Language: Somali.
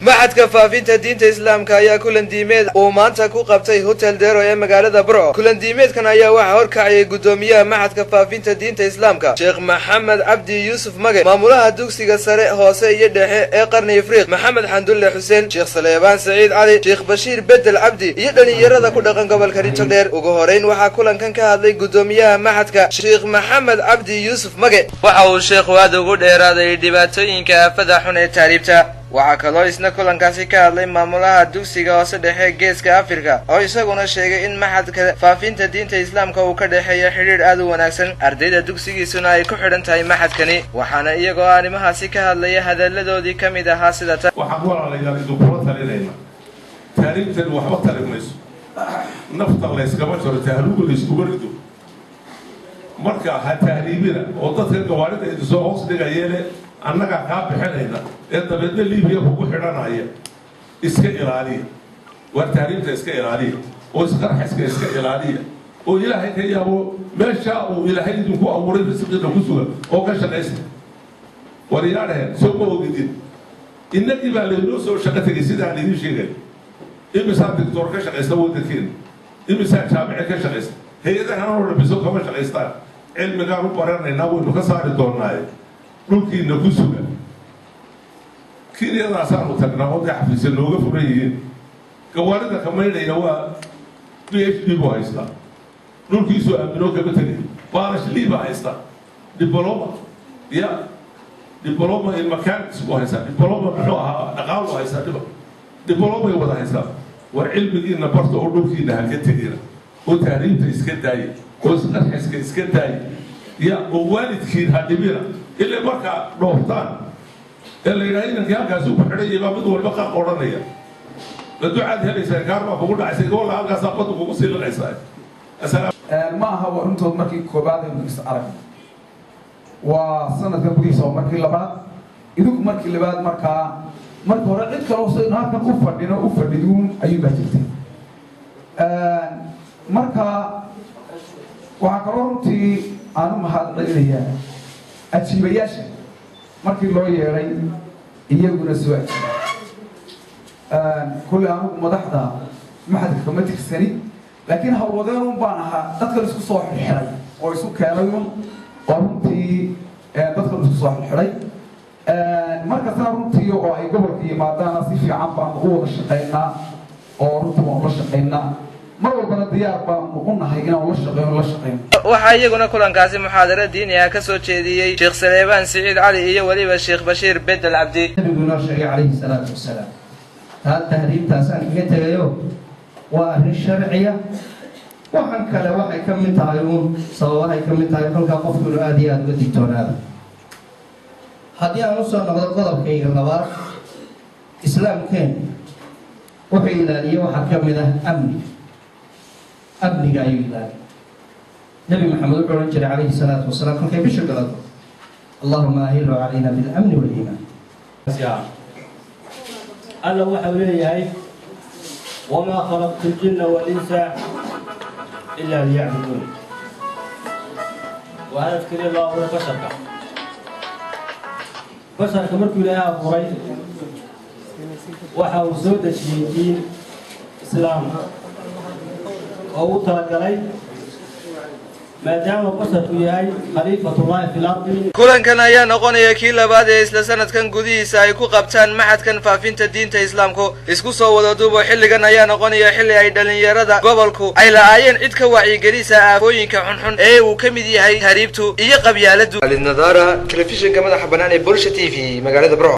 maxadka faafinta diinta islaamka ayaa kulan diimeed uu maanta ku qabtay hotel Dero ee magaalada Burco. Kulan diimeedkan ayaa waxa horkacay gudoomiyaha maxadka faafinta diinta islaamka Sheekh Maxamed Cabdi Yuusuf Mage, maamulaha dugsiga sare hoose iyo dhexe ee Qarni Afriiq Maxamed Xandulle Xuseen, Sheekh Saleebaan Saciid Cali, Sheekh Bashiir Bedel Cabdi iyo dhalinyarada ku dhaqan gobolka Ritodheer. Ugu horeyn waxa kulankan ka hadlay gudoomiyaha maxadka Sheekh Maxamed Cabdi Yuusuf Mage. Waxa uu sheekhu aad ugu dheeraaday dhibaatooyinka aafada xun ee taariibta. waxaa kaloo isna kulankaasi ka hadlay maamulaha dugsiga hoose dhexe geeska Afrika oo isaguna sheegay in maxadka faafinta diinta islaamka uu ka dhaxeeyo xiriir aad u wanaagsan ardayda dugsigiisuna ay ku xidhan tahay maxadkani waxaana iyagoo arrimahaasi ka hadlaya hadaladoodii ka mid ahaa sida tan waxaan walaalayaal idin kula talinayna taariikhdan waxba talinayso nafta la iskama jiro tahluuga la isku rido marka ha tahriibina oo dadka gawaarida ay soo hoos dhigayeen annaga ka bixinayna ee dabeedna Liibiya ku xidhanaya iska ilaaliya war taariikhda iska ilaaliya oo isqarxiska iska ilaaliya oo Ilaahay ka yaabo meesha uu Ilaahay idinku abuuray risqiga ku sugan oo ka shaqeysta wariyaadeen soo boogidin innagii baa leeyo soo shaqatay sida aan idin sheegay imisa doctor ka shaqeysta waddankeena imisa jaamic ka shaqeysta hay'adaha aan rabiso kama shaqeystaan cilmiga u baranayna waynu ka saari doonaa dhulkiina ku sugan kiiriyadaas aanu tagnaa oo xafiis looga fureeyay gawaarida kameynaya waa PhD buu haystaa dhulkiisu aamino ka batay baarash liiba haystaa diploma in mechanics buu haystaa diploma muxuu ahaa dhaqaal buu haystaa diploma ay wada haystaa war cilmigiina barto oo dhulkiina ha ka tegina oo taariikhda iska daayay oo isqarxiska iska daayay ya oo waalidkiin hadibina إلا مركا روحتان اللي يراهن كيان كاسوب حرية ما بدو البقاء قرنية الدعاء هذي سكارما بقول عسى يقول لا ألقى سقط وبصير العساء السلام ما هو أنتم مركي كوباد المستعرب وسنة البوليس أو مركي لبعض إذوك مركي لبعض مركا ورقد كروسين هذا أوفر دينا أوفر بدون أي بجتين مركا وعكرونتي أنا مهاد غيرية أتشيبياشة مركي الله يري يجون سواء كل عام مضحضة ما حد كمتك السني لكن هؤلاء بانها تدخل سوق صاح الحري أو سوق كاريون قرنتي تدخل سوق صاح الحري مركز قرنتي أو أي قبل في معدنا صيف عام هو الشقينا أو رتب الشقينا مرة بنا ديار بقولنا هيجينا ولا شقين waxaa iyaguna kulankaasi muxaadaro diini ah ka soo jeediyay Sheekh Saleebaan Saciid Cali iyo waliba Sheekh Bashiir Bedel Cabdi nabiguna sheegay calayhi salaatu wasalaam taariikhtaas aan ka tagayo waa arrin sharciya waxaan kale waxay ka mid tahay sababahay ka mid tahay halka qofku aad iyo aad uga digtoonaado haddii aan u soo noqdo qodobkayga labaad islaamkeen wuxuu ilaaliyo waxaa ka mid ah amniga ayuu ilaaliyo نبي محمد صلى عليه الصلاة والسلام كان كيف يشكر اللهم أهله علينا بالأمن والإيمان. الله وحوله وما خلقت الجن والإنس إلا ليعبدون. وهذا ذكر الله والبشر. بشر كمرك لها قريب وحاول سود الدين إسلام أو تركلي. kulankan ayaa noqonaya kii labaad ee isla sanadkan gudihiisa ay ku qabtaan maxadkan faafinta diinta islaamku isku soo wada duubo xilligan ayaa noqonaya xilli ay dhalinyarada gobolku ay la'aayeen cid ka wacyigelisa aafooyinka xunxun ee uu ka mid yahay hariibtu iyo qabyaaladu. Alid Nadara, telefishinka madaxa bannaan ee Bulsha TV magaalada Burco.